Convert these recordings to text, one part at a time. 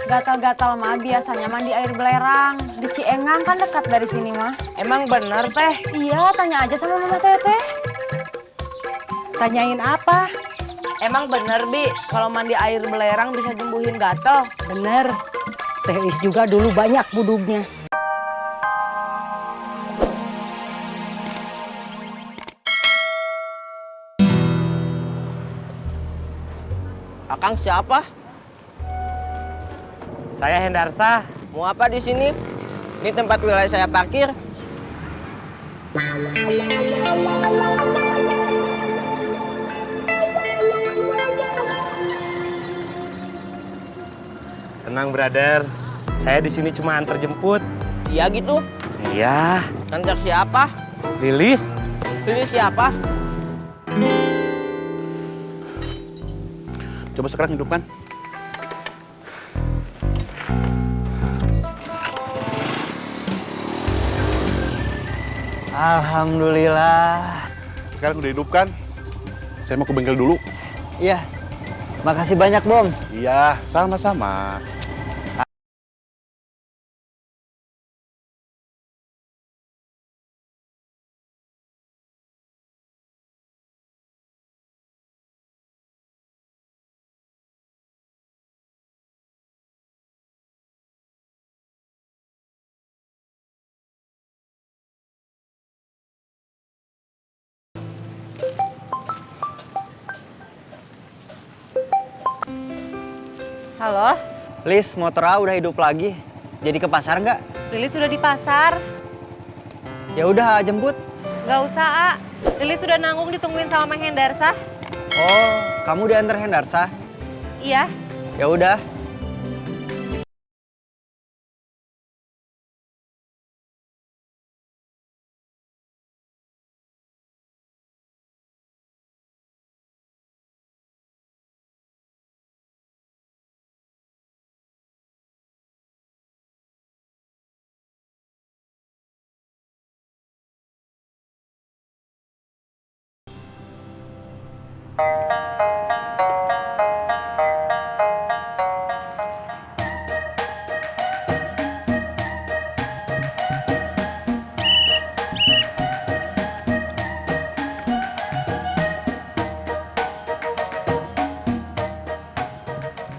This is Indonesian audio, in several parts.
Gatal-gatal mah biasanya mandi air belerang. Di Ciengang kan dekat dari sini mah. Emang bener teh? Iya, tanya aja sama Mama Teteh. Tanyain apa? Emang bener Bi, kalau mandi air belerang bisa nyembuhin gatel? Bener. Teh Is juga dulu banyak budugnya. Akang siapa? Saya Hendarsa. Mau apa di sini? Ini tempat wilayah saya parkir. Tenang, brother. Saya di sini cuma antar jemput. Iya gitu. Iya, Antar siapa? Lilis. Pilih siapa? Coba sekarang hidupkan. Alhamdulillah. Sekarang udah hidupkan. Saya mau ke bengkel dulu. Iya. Makasih banyak, Bom. Iya, sama-sama. Halo, Lis, motor A udah hidup lagi. Jadi ke pasar nggak? Lilis sudah di pasar. Ya udah, jemput. Nggak usah, A. Lilis sudah nanggung ditungguin sama Mang Hendarsa. Oh, kamu diantar Hendarsa? Iya. Ya udah.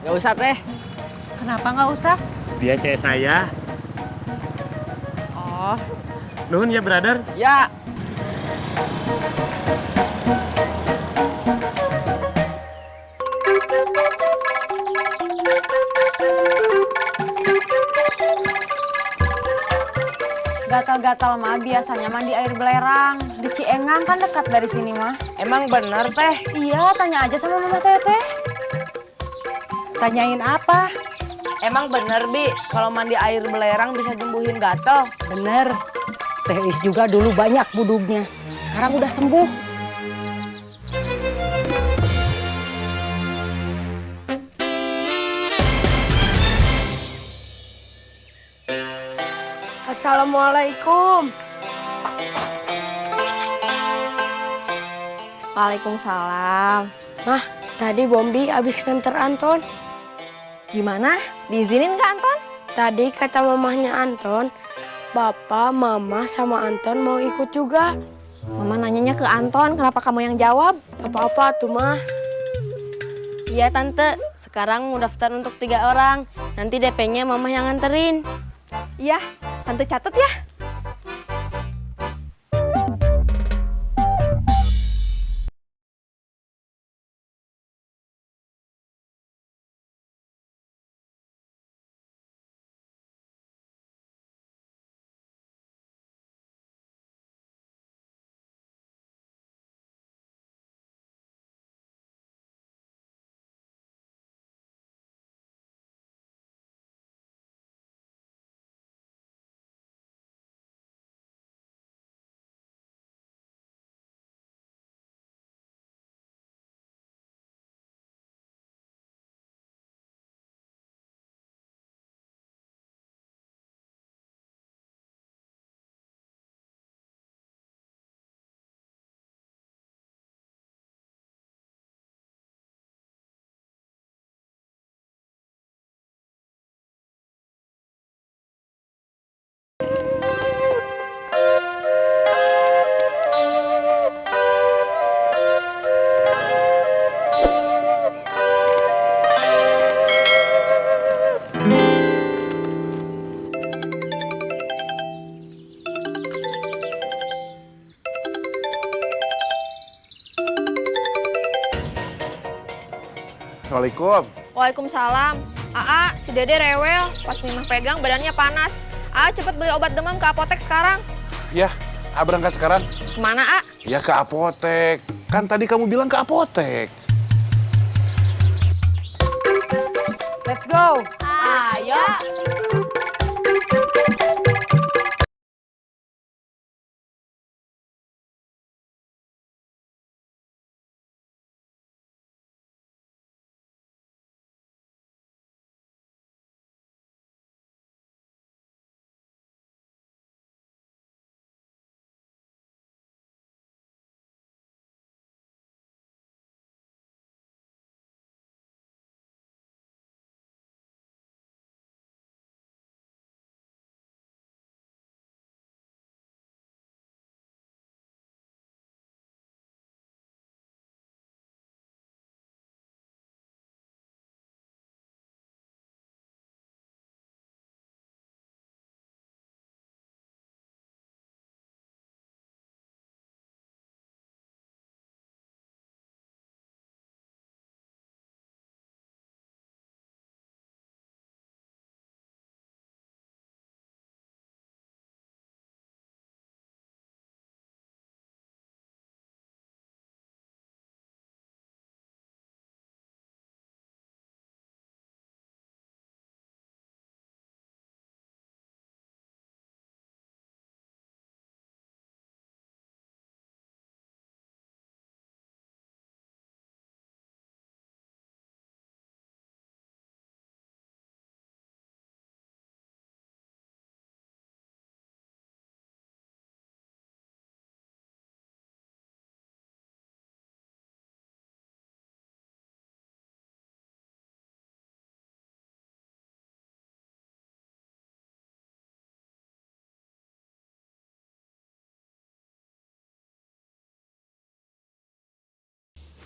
Gak usah teh. Kenapa nggak usah? Dia cewek saya. Oh, Nuhun ya, brother. Ya. gatal-gatal mah biasanya mandi air belerang. Di Ciengang kan dekat dari sini mah. Emang bener teh? Iya, tanya aja sama Mama Teteh. Tanyain apa? Emang bener Bi, kalau mandi air belerang bisa nyembuhin gatel? Bener. Teh Is juga dulu banyak budugnya. Sekarang udah sembuh. Assalamualaikum. Waalaikumsalam. Mah, tadi Bombi habis nganter Anton. Gimana? Diizinin nggak Anton? Tadi kata mamahnya Anton, Bapak, Mama, sama Anton mau ikut juga. Mama nanyanya ke Anton, kenapa kamu yang jawab? Apa-apa tuh, Mah. Iya, Tante. Sekarang mau daftar untuk 3 orang. Nanti DP-nya Mama yang nganterin. Iya, Tante catat ya. Assalamualaikum. Waalaikumsalam. Aa, si Dede rewel. Pas Mimah pegang badannya panas. Aa, cepet beli obat demam ke apotek sekarang. Ya, berangkat sekarang. Kemana, A? Ya ke apotek. Kan tadi kamu bilang ke apotek. Let's go. Ayo.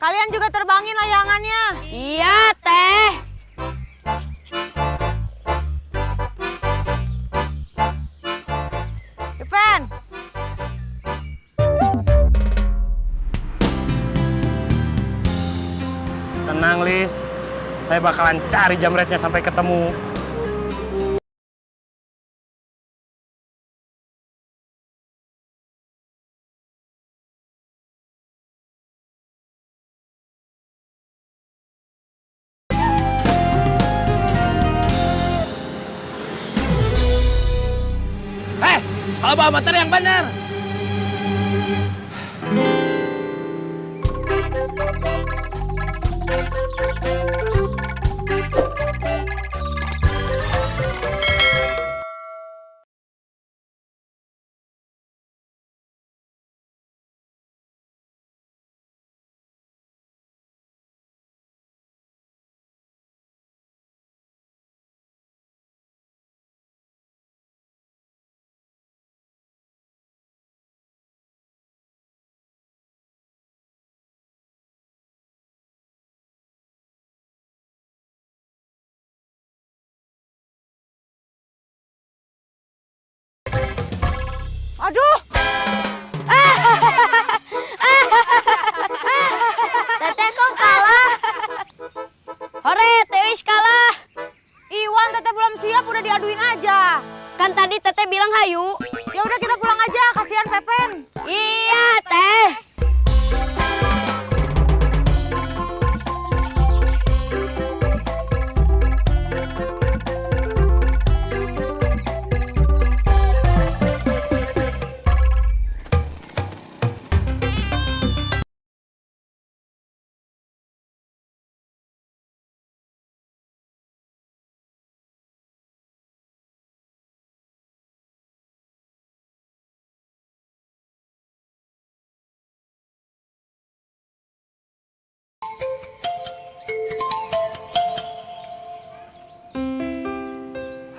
Kalian juga terbangin layangannya. Iya, Teh. Ipen. Tenang, Lis. Saya bakalan cari jamretnya sampai ketemu. Kalau bawa motor yang bener. Aduh. Teteh kok kalah? Hore, Tewis kalah. Iwan, Teteh belum siap, udah diaduin aja. Kan tadi Teteh bilang hayu. Ya udah kita pulang aja, kasihan Pepen. Iya, Teh.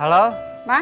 Halo, Bang?